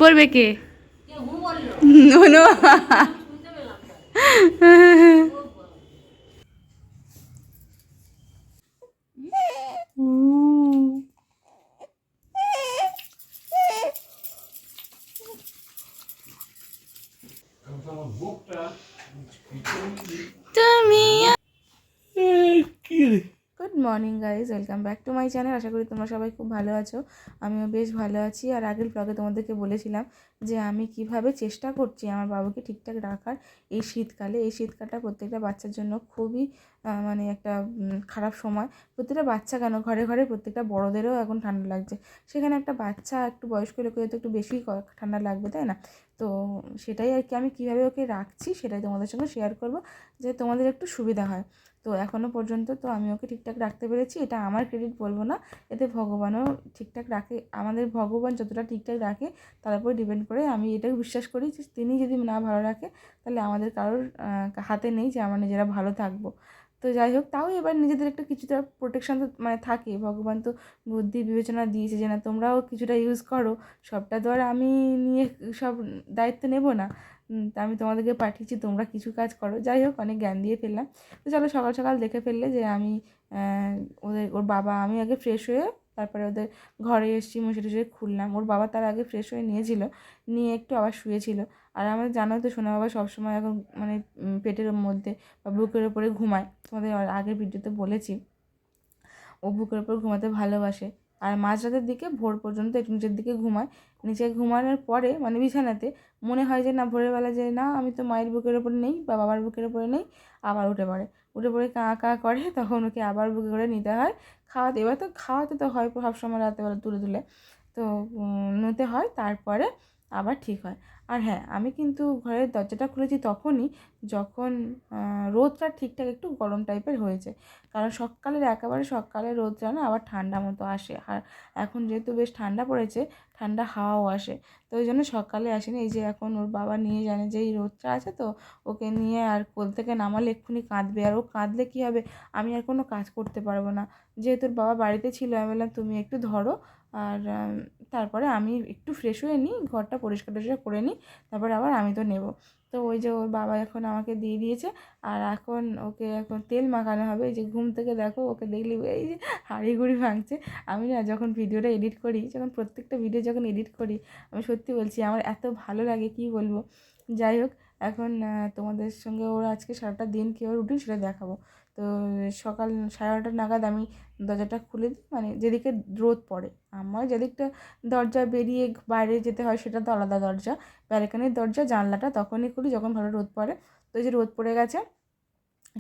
পড়বে কে? তুমি good morning guys, welcome back to my channel. আশা করি তোমরা সবাই খুব ভালো আছো। আমিও বেশ ভালো আছি। আর আগের ব্লগে তোমাদেরকে বলেছিলাম যে আমি কিভাবে চেষ্টা করছি আমার বাবুকে ঠিকঠাক রাখার এই শীতকালে। এই শীতকালটা প্রত্যেকটা বাচ্চার জন্য খুবই মানে একটা খারাপ সময়। প্রত্যেকটা বাচ্চা কেন, ঘরে ঘরে প্রত্যেকটা বড়োদেরও এখন ঠান্ডা লাগছে। সেখানে একটা বাচ্চা একটু বয়স্ক লোকের তো একটু বেশি ঠান্ডা লাগবে, তাই না? তো সেটাই আর কি, আমি কীভাবে ওকে রাখছি সেটাই তোমাদের সঙ্গে শেয়ার করব, যে তোমাদের একটু সুবিধা হয়। তো এখনও পর্যন্ত তো আমি ওকে ঠিকঠাক রাখতে পেরেছি, এটা আমার ক্রেডিট বলবো না, এতে ভগবানও ঠিকঠাক রাখে। আমাদের ভগবান যতটা ঠিকঠাক রাখে তার উপর ডিপেন্ড করে। আমি এটাও বিশ্বাস করি যে তিনি যদি না ভালো রাখে তাহলে আমাদের কারোর হাতে নেই যে আমরা নিজেরা ভালো থাকবো। তো যাই হোক, তাও এবার নিজেদের একটা কিছুটা প্রোটেকশান তো মানে থাকে। ভগবান তো বুদ্ধি বিবেচনা দিয়েছে যে না তোমরাও কিছুটা ইউজ করো, সবটা তো আর আমি নিয়ে সব দায়িত্ব নেব না। তা আমি তোমাদেরকে পাঠিয়েছি, তোমরা কিছু কাজ করো। যাই হোক, অনেক জ্ঞান দিয়ে ফেললাম। তো চলো, সকাল সকাল দেখে ফেললে যে আমি ওর বাবা, আমি আগে ফ্রেশ হয়ে তারপরে ওদের ঘরে এসেছি, মুছে টুছে খুললাম। ওর বাবা তার আগে ফ্রেশ হয়ে নিয়েছিল, নিয়ে একটু আবার শুয়েছিল। আর আমাদের জানো তো, সোনা বাবা সবসময় এখন মানে পেটের মধ্যে বা বুকের ওপরে ঘুমায়। তোমাদের আগের ভিডিওতে বলেছি ও বুকের ওপর ঘুমাতে ভালোবাসে। আর মাঝরাতের দিকে ভোর পর্যন্ত একটু নিচের দিকে ঘুমায়। নিচে ঘুমানোর পরে মানে বিছানাতে মনে হয় যে না, ভোরের বেলা যে না আমি তো মায়ের বুকের ওপরে নেই বা বাবার বুকের ওপরে নেই, আবার উঠে পড়ে। উঠে পড়ে কাঁ কাঁ করে, তখন ওকে আবার বুকে করে নিতে হয় খাওয়াতে। এবার তো খাওয়াতে তো হয় সবসময় রাতেবেলা তুলে তুলে, তো নিতে হয়, তারপরে আবার ঠিক হয়। আর হ্যাঁ, আমি কিন্তু ঘরের দরজাটা খুলেছি তখনই যখন রোদটা ঠিকঠাক একটু গরম টাইপের হয়েছে। কারণ একেবারে সকালে রোদটা না আবার ঠান্ডা মতো আসে। আর এখন যেহেতু বেশ ঠান্ডা পড়েছে, ঠান্ডা হাওয়াও আসে, তো ওই জন্য সকালে আসেনি। এই যে এখন ওর বাবা নিয়ে জানে যে এই রোদটা আছে, তো ওকে নিয়ে আর কোল থেকে নামালে এক্ষুনি কাঁদবে। আর ও কাঁদলে কী হবে, আমি আর কোনো কাজ করতে পারবো না। যেহেতু ওর বাবা বাড়িতে ছিল, আমি বললাম তুমি একটু ধরো, আর তারপরে আমি একটু ফ্রেশ হয়ে নিই, ঘরটা পরিষ্কার টরিষ্কার করে নিই, তারপরে আবার আমি তো নেব। তো ওই যে ওর বাবা এখন আমাকে দিয়ে দিয়েছে। আর এখন ওকে এখন তেল মাখানো হবে। এই যে ঘুম থেকে দেখো, ওকে দেখলি এই যে হাঁড়িগুড়ি ভাঙছে। আমি না যখন ভিডিওটা এডিট করি, যখন প্রত্যেকটা ভিডিও যখন এডিট করি, আমি সত্যি বলছি আমার এত ভালো লাগে কী বলবো। যাই হোক, এখন তোমাদের সঙ্গে ওর আজকে সারাটা দিন কীভাবে রুটিন সেটা দেখাবো। তো সকাল 9:30 নাগাদ আমি দরজাটা খুলে দিই, মানে যেদিকে রোদ পড়ে। আমার যেদিকটা দরজা বেরিয়ে বাইরে যেতে হয় সেটা তো আলাদা দরজা, ব্যালকনির দরজা জানলাটা তখনই খুলি যখন ভালো রোদ পড়ে। তো এই যে রোদ পড়ে গেছে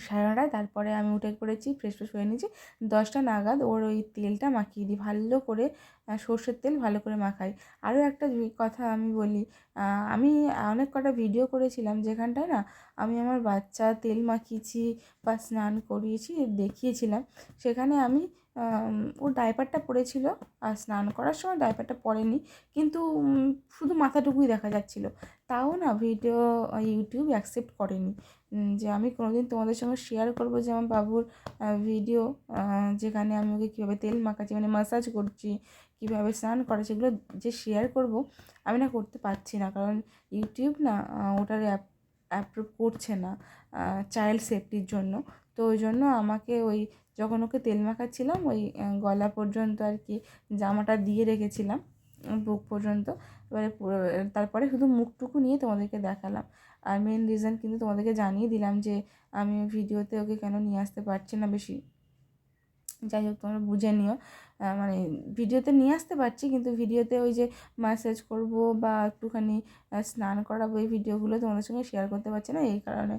9:30, তারপরে আমি উঠে পড়েছি, ফ্রেশ ফ্রেশ হয়ে নিয়েছি। 10টা নাগাদ ওর ওই তেলটা মাখিয়ে দিই ভালো করে, সর্ষের তেল ভালো করে মাখাই। আরও একটা কথা আমি বলি, আমি অনেক কটা ভিডিও করেছিলাম যেখানটায় না আমি আমার বাচ্চা তেল মাখিয়েছি বা স্নান করিয়েছি, দেখিয়েছিলাম। সেখানে আমি ওর ডাইপারটা পরেছিল, আর স্নান করার সময় ডাইপারটা পরেনি, কিন্তু শুধু মাথাটুকুই দেখা যাচ্ছিলো। তাও না ভিডিও ইউটিউব অ্যাকসেপ্ট করেনি যে আমি কোনোদিন তোমাদের সঙ্গে শেয়ার করবো যে আমার বাবুর ভিডিও, যেখানে আমি ওকে কীভাবে তেল মাখাচ্ছি মানে ম্যাসাজ করছি, কীভাবে স্নান করে, সেগুলো যে শেয়ার করব আমি না করতে পারছি না। কারণ ইউটিউব না ওটার অ্যাপ্রুভ করছে না চাইল্ড সেফটির জন্য। তো ওই জন্য আমাকে ওই যখন ওকে তেল মাখাচ্ছিলাম ওই গলা পর্যন্ত আর কি জামাটা দিয়ে রেখেছিলাম, বুক পর্যন্ত। এবারে তারপরে শুধু মুখটুকু নিয়ে তোমাদেরকে দেখালাম। আর মেন রিজন কিন্তু তোমাদেরকে জানিয়ে দিলাম যে আমি ভিডিওতে ওকে কেন নিয়ে আসতে পারছি না বেশি। যাই হোক, তোমরা বুঝে নিও, মানে ভিডিওতে নিয়ে আসতে পারছি কিন্তু ভিডিওতে ওই যে ম্যাসাজ করব বা একটুখানি স্নান করাবো, এই ভিডিওগুলো তোমাদের সঙ্গে শেয়ার করতে পারছি না এই কারণে।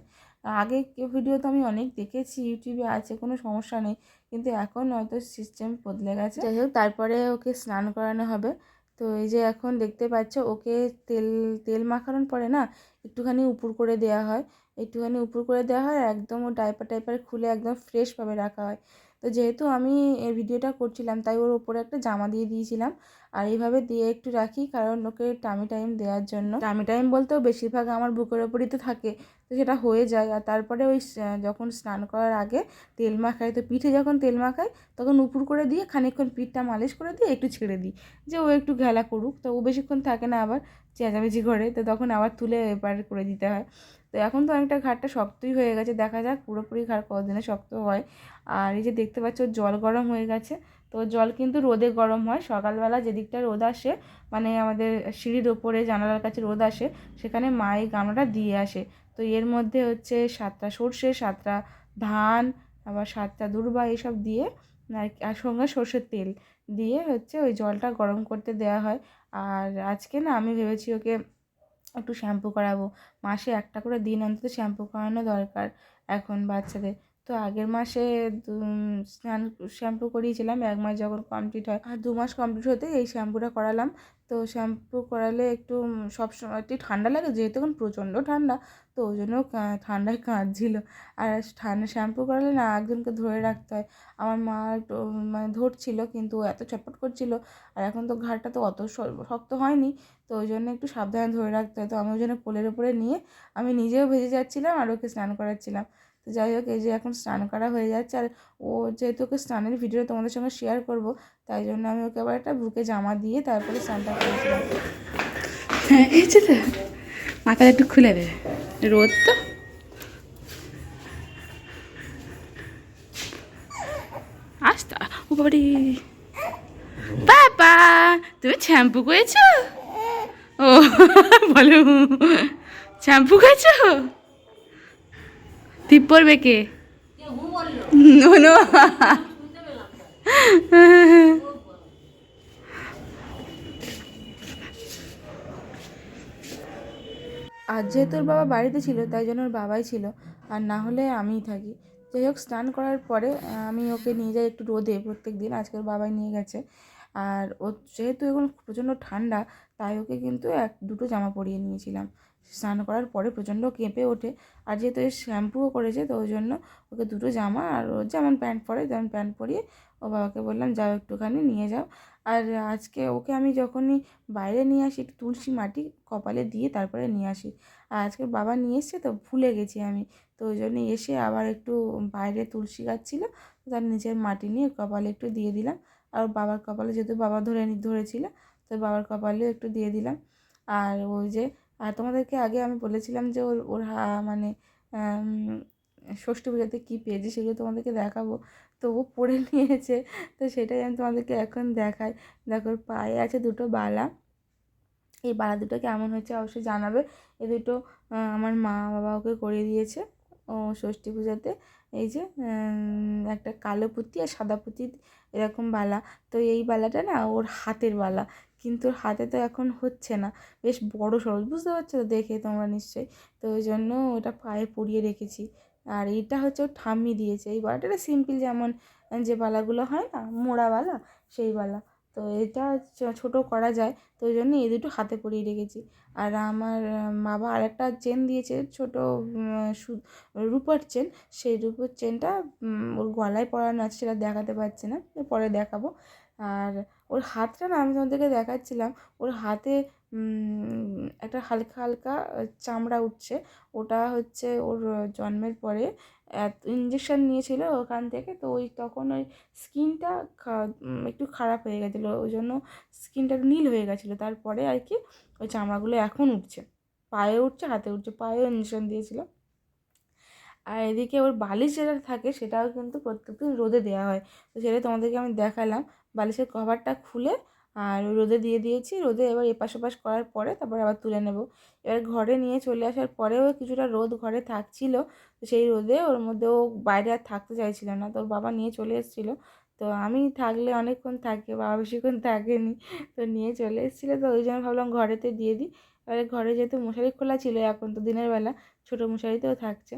আগে ভিডিও তো আমি অনেক দেখেছি, ইউটিউবে আছে, কোনো সমস্যা নেই, কিন্তু এখন হয়তো সিস্টেম বদলে গেছে। যাই হোক, তারপরে ওকে স্নান করানো হবে। তো এই যে এখন দেখতে পাচ্ছ ওকে তেল তেল মাখানোর পরে না একটুখানি উপর করে দেওয়া হয়, একটুখানি উপর করে দেওয়া হয়, একদম ও ডাইপার টাইপার খুলে একদম ফ্রেশভাবে রাখা হয়। তো তো যেহেতু আমি এই ভিডিওটা করছিলাম তাই ওর ওপরে একটা জামা দিয়ে দিয়েছিলাম, আর এইভাবে দিয়ে একটু রাখি, কারণ ওকে টামি টাইম দেওয়ার জন্য। টামি টাইম বলতেও বেশিরভাগ আমার বুকের ওপরই তো থাকে, তো সেটা হয়ে যায়। আর তারপরে ওই যখন স্নান করার আগে তেল মাখাই, তো পিঠে যখন তেল মাখাই তখন উপর করে দিয়ে খানিকক্ষণ পিঠটা মালিশ করে দিয়ে একটু ছেড়ে দিই, যে ও একটু ঘেলা করুক। তো ও বেশিক্ষণ থাকে না, আবার চেঁচামেচি করে, তো তখন আবার তুলে এবার করে দিতে হয়। তো এখন তো অনেকটা ঘাটটা শক্তই হয়ে গেছে, দেখা যাক পুরোপুরি ঘাট কতদিনে শক্ত হয়। আর এই যে দেখতে পাচ্ছ জল গরম হয়ে গেছে, তো জল কিন্তু রোদে গরম হয়। সকালবেলা যেদিকটা রোদ আসে, মানে আমাদের সিঁড়ির ওপরে জানালার কাছে রোদ আসে, সেখানে মা এই গামলাটা দিয়ে আসে। তো এর মধ্যে হচ্ছে 7টা সর্ষে, 7টা ধান, আবার 7টা দূর্বা এইসব দিয়ে, আর সঙ্গে সর্ষের তেল দিয়ে হচ্ছে ওই জলটা গরম করতে দেওয়া হয়। আর আজকে না আমি ভেবেছি ওকে একটু শ্যাম্পু করাবো। মাসে একটা করে দিন অন্তত শ্যাম্পু করানো দরকার এখন বাচ্চাদের। তো আগের মাসে স্নান শ্যাম্পু করিয়েছিলাম, 1 মাস যখন কমপ্লিট হয়, আর 2 মাস কমপ্লিট হতে এই শ্যাম্পুটা করালাম। তো শ্যাম্পু করালে একটু সবসময় একটু ঠান্ডা লাগে, যেহেতু এখন প্রচণ্ড ঠান্ডা, তো ওই জন্য ঠান্ডায় কাঁদছিল। আর ঠান্ডা শ্যাম্পু করালে না একজনকে ধরে রাখতে হয়। আমার মা একটু মানে ধরছিল, কিন্তু এত ছটফট করছিল। আর এখন তো ঘাড়টা তো অত শক্ত হয়নি, তো ওই জন্য একটু সাবধানে ধরে রাখতে হয়। তো আমি ওই জন্য কোলের ওপরে নিয়ে আমি নিজেও ভেজে যাচ্ছিলাম আর ওকে স্নান করাচ্ছিলাম। তো যাই হোক, এই যে এখন স্নান করা হয়ে যাচ্ছে, আর ও যেহেতু ওকে স্নানের ভিডিওটা তোমাদের সঙ্গে শেয়ার করব, তাই জন্য আমি ওকে আবার একটা বুকে জামা দিয়ে তারপরে স্নানটা করেছিলাম। হ্যাঁ এই যে তো মাথাটা একটু খুলে দে, রোদ তো। আস্তা ও বাবারি, বাবা তুমি শ্যাম্পু করেছো? ও বলো, শ্যাম্পু করেছো? টিপ পড়বে কে? নো আর যেহেতু ওর বাবা বাড়িতে ছিল তাই জন্য ওর বাবাই ছিল, আর না হলে আমিই থাকি। যাই হোক, স্নান করার পরে আমি ওকে নিয়ে যাই একটু রোদে প্রত্যেক দিন, আজকে ওর বাবাই নিয়ে গেছে। আর ও যেহেতু এখন প্রচণ্ড ঠান্ডা, তাই ওকে কিন্তু দুটো জামা পরিয়ে নিয়েছিলাম। স্নান করার পরে প্রচণ্ড কেঁপে ওঠে, আর যেহেতু এর শ্যাম্পুও করেছে, তো ওই জন্য ওকে দুটো জামা, আর ও যেমন প্যান্ট পরে তেমন প্যান্ট পরিয়ে ও বাবাকে বললাম যাও একটুখানি নিয়ে যাও। আর আজকে ওকে আমি যখনই বাইরে নিয়ে আসি একটু তুলসী মাটি কপালে দিয়ে তারপরে নিয়ে আসি। আর আজকে বাবা নিয়ে এসছে তো ভুলে গেছি আমি, তো ওই জন্য এসে আবার একটু বাইরে তুলসী গাছ ছিল, তার নিচের মাটি নিয়ে কপালে একটু দিয়ে দিলাম। আর বাবার কপালে যেহেতু বাবা ধরেছিল, তো বাবার কপালেও একটু দিয়ে দিলাম। আর ওই যে, আর তোমাদেরকে আগে আমি বলেছিলাম যে ওর ওর মানে ষষ্ঠী পুজোতে কী পেয়েছে সেগুলো তোমাদেরকে দেখাবো, তো ও পড়ে নিয়েছে। তো সেটাই আমি তোমাদেরকে এখন দেখাই। দেখো, ওর পায়ে আছে দুটো বালা, এই বালা দুটো কেমন হয়েছে অবশ্যই জানাবে। এই দুটো আমার মা বাবা ওকে করিয়ে দিয়েছে ও ষষ্ঠী পূজাতে। এই যে একটা কালো পুঁতি আর সাদা পুঁতি এরকম বালা। তো এই বালাটা না ওর হাতের বালা, কিন্তু ওর হাতে তো এখন হচ্ছে না, বেশ বড় সড়ো, বুঝতে পারছো তো দেখে তোমরা নিশ্চয়ই। তো ওই জন্য ওটা পায়ে পরিয়ে রেখেছি। আর এইটা হচ্ছে ওর ঠাম্মি দিয়েছে, এই বালাটা সিম্পল, যেমন যে বালাগুলো হয় না মোড়া বালা, সেই বালা। তো এটা ছোটো করা যায়, তো ওই জন্য এই দুটো হাতে পরিয়ে রেখেছি। আর আমার বাবা আরেকটা চেন দিয়েছে ছোটো, রূপোর চেন, সেই রূপোর চেনটা ওর গলায় পরানো আছে, সেটা দেখাতে পারছি না, পরে দেখাবো। আর ওর হাতটা না আমি তোমাদেরকে দেখাচ্ছিলাম, ওর হাতে একটা হালকা হালকা চামড়া উঠছে, ওটা হচ্ছে ওর জন্মের পরে ইঞ্জেকশান নিয়েছিল ওখান থেকে, তো ওই তখন ওই স্কিনটা একটু খারাপ হয়ে গেছিলো, ওই জন্য স্কিনটা একটু নীল হয়ে গেছিলো। তারপরে আর কি ওই চামড়াগুলো এখন উঠছে, পায়ে উঠছে, হাতে উঠছে, পায়েও ইঞ্জেকশন দিয়েছিলো। আর এদিকে ওর বালিশ যেটা থাকে সেটাও কিন্তু প্রত্যেকদিন রোদে দেওয়া হয়, তো সেটা তোমাদেরকে আমি দেখালাম। বালিশের কভারটা খুলে আর রোদে দিয়ে দিয়েছি, রোদে এবার এপাশ ওপাশ করার পরে তারপরে আবার তুলে নেব। এবার ঘরে নিয়ে চলে আসার পরেও কিছুটা রোদ ঘরে থাকছিল, তো সেই রোদে ওর মধ্যে ও বাইরে আর থাকতে চাইছিল না, তো ওর বাবা নিয়ে চলে এসেছিলো। তো আমি থাকলে অনেকক্ষণ থাকে, বাবা বেশিক্ষণ থাকেনি, তো নিয়ে চলে এসেছিলো, তো ওই জন্য ভাবলাম ঘরেতে দিয়ে দিই। এবারে ঘরে যেহেতু মশারি খোলা ছিল, এখন তো দিনের বেলা ছোটো মশারিতেও থাকছে।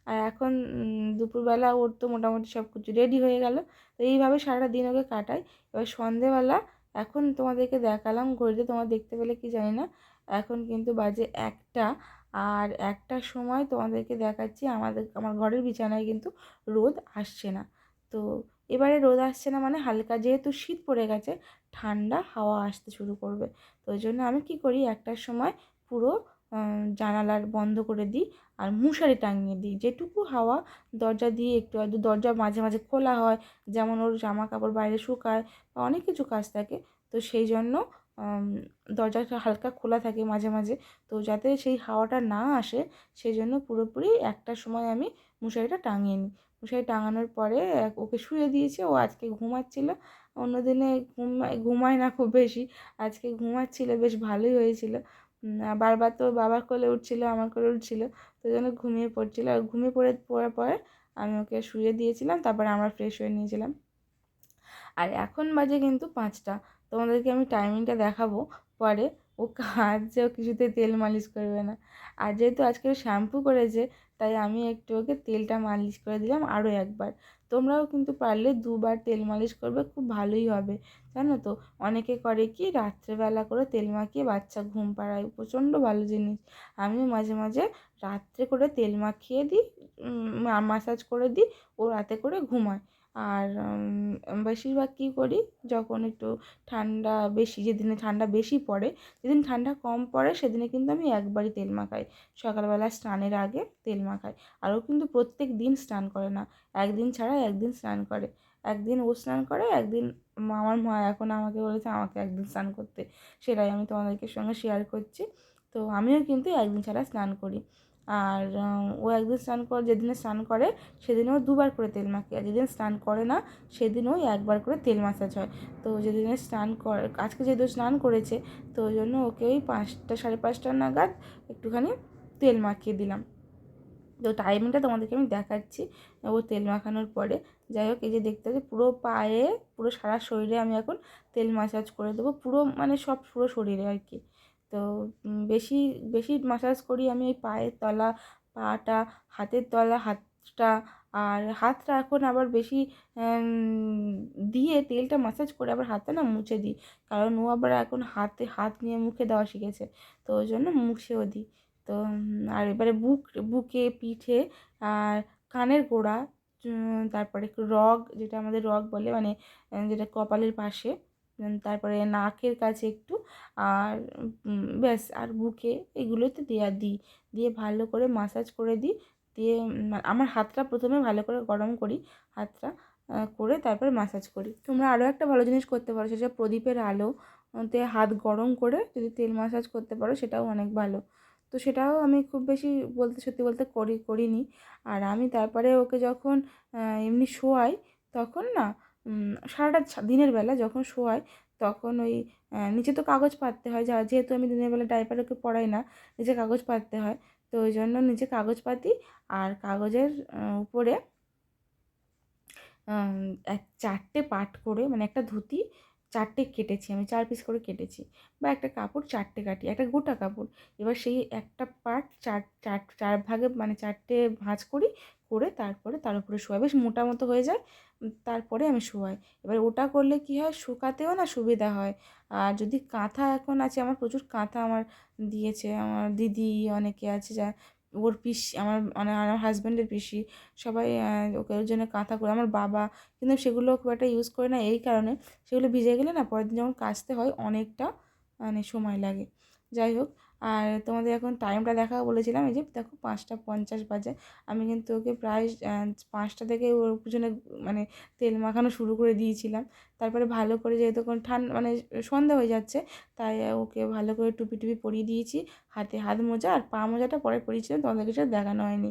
আর এখন দুপুরবেলা ওর তো মোটামুটি সব কিছু রেডি হয়ে গেল, তো এইভাবে সারাটা দিন ওকে কাটাই। এবার সন্ধেবেলা এখন তোমাদেরকে দেখালাম, ঘড়িতে তোমরা দেখতে পেলে কি জানি না, এখন কিন্তু বাজে 1টা। আর 1টার সময় তোমাদেরকে দেখাচ্ছি আমার ঘরের বিছানায় কিন্তু রোদ আসছে না। তো এবারে রোদ আসছে না মানে হালকা, যেহেতু শীত পড়ে গেছে, ঠান্ডা হাওয়া আসতে শুরু করবে। তো ওই জন্য আমি কি করি, একটার সময় পুরো জানালার বন্ধ করে দিই আর মশারি টাঙিয়ে দিই। যেটুকু হাওয়া দরজা দিয়ে একটু আধটু, দরজা মাঝে মাঝে খোলা হয়, যেমন ওর জামা কাপড় বাইরে শুকায় বা অনেক কিছু কাজ থাকে, তো সেই জন্য দরজাটা হালকা খোলা থাকে মাঝে মাঝে। তো যাতে সেই হাওয়াটা না আসে, সেই জন্য পুরোপুরি একটার সময় আমি মশারিটা টাঙিয়ে নিই। মশারি টাঙানোর পরে ওকে শুয়ে দিয়েছি। ও আজকে ঘুমাচ্ছিল, অন্যদিনে ঘুমায় না খুব বেশি, আজকে ঘুমাচ্ছিল, বেশ ভালোই হয়েছিল। বারবার তো বাবার কোলে উঠছিল, আমার কোলে উঠছিল, তো জন্য ঘুমিয়ে পড়ছিল। আর ঘুমিয়ে পড়ার পরে আমি ওকে শুয়ে দিয়েছিলাম, তারপরে আমরা ফ্রেশ হয়ে নিয়েছিলাম। আর এখন বাজে কিন্তু 5টা। তোমাদেরকে আমি টাইমিংটা দেখাবো পরে। ও কাঁদছে, ও কিছুতেই তেল মালিশ করবে না। আর যেহেতু আজকে ও শ্যাম্পু করেছে, তাই আমি একটু ওকে তেলটা মালিশ করে দিলাম আরও একবার। তোমরাও কিন্তু পারলে 2বার তেল মালিশ করবে, খুব ভালোই হবে। জানো তো, অনেকে করে কি রাত্রেবেলা করে তেল মাখিয়ে বাচ্চা ঘুম পাড়ায়, প্রচণ্ড ভালো জিনিস। আমিও মাঝে মাঝে রাত্রে করে তেল মাখিয়ে দিই, মাসাজ করে দিই, ও রাতে করে ঘুমায়। আর বেশিরভাগ কী করি, যখন একটু ঠান্ডা বেশি, যেদিনে ঠান্ডা বেশি পড়ে, যেদিন ঠান্ডা কম পড়ে সেদিনে কিন্তু আমি একবারই তেল মাখাই, সকালবেলা স্নানের আগে তেল মাখাই। আর ও কিন্তু প্রত্যেক দিন স্নান করে না, একদিন ছাড়া একদিন স্নান করে। একদিন ও স্নান করে, একদিন আমার মা এখন আমাকে বলেছে আমাকে একদিন স্নান করতে, সেটাই আমি তোমাদেরকে সঙ্গে শেয়ার করছি। তো আমিও কিন্তু একদিন ছাড়া স্নান করি। আর ও একদিন স্নান করে, যেদিনে স্নান করে সেদিনও 2বার করে তেল মাখি, আর যেদিন স্নান করে না সেদিনও একবার করে তেল মাসাজ হয়। তো যেদিনে স্নান করে, আজকে যেহেতু স্নান করেছে, তো ওই জন্য ওকে ওই 5টা 5:30 নাগাদ একটুখানি তেল মাখিয়ে দিলাম। তো টাইমিংটা তোমাদেরকে আমি দেখাচ্ছি ও তেল মাখানোর পরে। যাই হোক, এই যে দেখতে পাচ্ছি পুরো পায়ে, পুরো সারা শরীরে আমি এখন তেল মাসাজ করে দেবো, পুরো মানে সব পুরো শরীরে আর কি। তো বেশি বেশি মাসাজ করি আমি ওই পায়ের তলা, পাটা, হাতের তলা, হাতটা। আর হাতটা এখন আবার বেশি দিয়ে তেলটা মাসাজ করে আবার হাতটা না মুছে দিই, কারণ ও আবার এখন হাত নিয়ে মুখে দেওয়া শিখেছে, তো ওই জন্য মুছেও দিই। তো আর এবারে বুকে, পিঠে, আর কানের গোড়া, তারপরে একটু রগ, যেটা আমাদের রগ বলে, মানে যেটা কপালের পাশে, তারপরে নাকের কাছে একটু, আর ব্যাস, আর বুকে, এগুলোতে দিই, দিয়ে ভালো করে মাসাজ করে দিই। দিয়ে আমার হাতটা প্রথমে ভালো করে গরম করি, হাতটা করে তারপরে মাসাজ করি। তোমরা আরও একটা ভালো জিনিস করতে পারো, সেটা প্রদীপের আলো তে হাত গরম করে যদি তেল মাসাজ করতে পারো, সেটাও অনেক ভালো। তো সেটাও আমি খুব বেশি সত্যি বলতে করিনি। আর আমি তারপরে ওকে যখন এমনি শোয়াই, তখন না সারাটা দিনের বেলা যখন শোয়াই, তখন ওই নিচে তো কাগজ পাততে হয়, যেহেতু আমি দিনের বেলা ডাইপার ওকে পরাই না, নিচে কাগজ পাততে হয়, তো ওই জন্য নিচে কাগজ পাতি। আর কাগজের উপরে 4টে পাট করে, মানে একটা ধুতি 4টে কেটেছি, আমি 4 পিস করে কেটেছি, বা একটা কাপড় 4টে কাটি, একটা গোটা কাপড়। এবার সেই একটা পাট চার চার চার ভাগে, মানে 4টে ভাঁজ করি, করে তারপরে তার উপরে শোয়াই, বেশ মোটা মতো হয়ে যায়। তারপরে আমি শোয়াই। এবার ওটা করলে কী হয়, শুকাতেও না সুবিধা হয়। আর যদি কাঁথা এখন আছে, আমার প্রচুর কাঁথা আমার দিয়েছে আমার দিদি, অনেকে আছে যা, ওর পিসি, আমার হাজব্যান্ডের পিসি, সবাই ওকে ওর জন্য কাঁথা করে, আমার বাবা, কিন্তু সেগুলো খুব একটা ইউজ করে না, এই কারণে সেগুলো ভিজে গেলে না পরের দিন যখন কাচতে হয় অনেকটা মানে সময় লাগে। যাই হোক, আর তোমাদের এখন টাইমটা দেখাবো বলেছিলাম, এই যে দেখো 5টা 50 বাজে। আমি কিন্তু ওকে প্রায় 5টা থেকে ওর পিছনে মানে তেল মাখানো শুরু করে দিয়েছিলাম। তারপরে ভালো করে, যেহেতু এখন মানে সন্ধ্যা হয়ে যাচ্ছে, তাই ওকে ভালো করে টুপি টুপি পরিয়ে দিয়েছি, হাতে হাত মোজা, আর পা মোজাটা পরে পরিয়েছিলাম, তোমাদেরকে সেটা দেখানো হয়নি।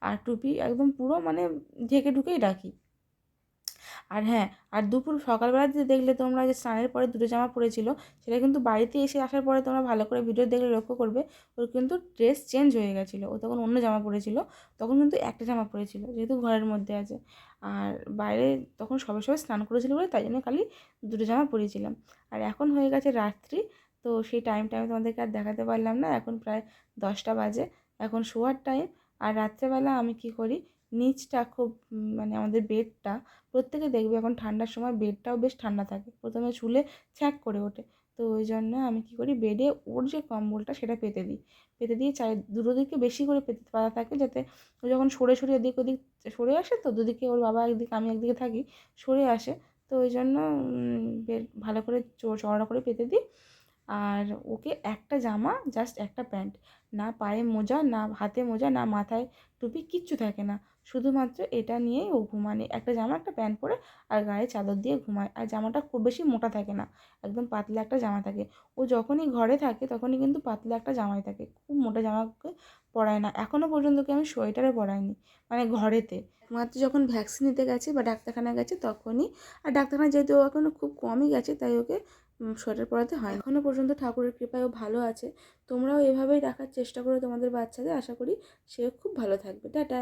আর টুপি একদম পুরো মানে ঢেকে ঢুকেই রাখি। আর হ্যাঁ, আর দুপুর সকালবেলাতে দেখলে তোমরা যে স্নানের পরে 2টো জামা পরেছিল, সেটা কিন্তু বাড়িতে এসে আসার পরে তোমরা ভালো করে ভিডিও দেখলে লক্ষ্য করবে, ওর কিন্তু ড্রেস চেঞ্জ হয়ে গেছিলো। ও তখন অন্য জামা পরেছিল, তখন কিন্তু একটা জামা পরেছিল, যেহেতু ঘরের মধ্যে আছে। আর বাইরে তখন সবে সবে স্নান করেছিল বলে তাই জন্য খালি 2টো জামা পরিয়েছিলাম। আর এখন হয়ে গেছে রাত্রি, তো সেই টাইমটা আমি তোমাদেরকে আর দেখাতে পারলাম না, এখন প্রায় 10টা বাজে, এখন শোয়ার টাইম। আর রাত্রেবেলা আমি কী করি, নিচটা খুব মানে আমাদের বেডটা, প্রত্যেকে দেখবে এখন ঠান্ডার সময় বেডটাও বেশ ঠান্ডা থাকে, প্রথমে শুলে ছ্যাঁক করে ওঠে, তো ওই জন্য আমি কী করি, বেডে ওর যে কম্বলটা সেটা পেতে দিই, পেতে দিয়ে দুটো দিকে বেশি করে পেতে পাতা থাকে, যাতে ও যখন সরে সরে এদিক ওদিক সরে আসে, তো দুদিকে ওর বাবা একদিকে আমি একদিকে থাকি, সরে আসে। তো ওই জন্য বেড ভালো করে চওড়া করে পেতে দিই। আর ওকে একটা জামা, জাস্ট একটা প্যান্ট, না পায়ে মোজা, না হাতে মোজা, না মাথায় টুপি, কিচ্ছু থাকে না, শুধুমাত্র এটা নিয়েই ও ঘুমানে, একটা জামা একটা প্যান্ট পরে আর গায়ে চাদর দিয়ে ঘুমায়। আর জামাটা খুব বেশি মোটা থাকে না, একদম পাতলা একটা জামা থাকে। ও যখনই ঘরে থাকে তখনই কিন্তু পাতলা একটা জামাই থাকে, খুব মোটা জামাকে পরায় না, এখনও পর্যন্ত কি আমি সোয়েটারে পরাইনি, মানে ঘরেতে মাত্র যখন ভ্যাকসিন নিতে গেছে বা ডাক্তারখানা গেছে তখনই। আর ডাক্তারখানা যেহেতু ও এখনও খুব কমই গেছে, তাই ওকে সোয়েটার পরাতে হয়। এখনও পর্যন্ত ঠাকুরের কৃপায় ও ভালো আছে। তোমরাও এভাবেই রাখার চেষ্টা করো তোমাদের বাচ্চাদের, আশা করি সেও খুব ভালো থাকবে। টাটা।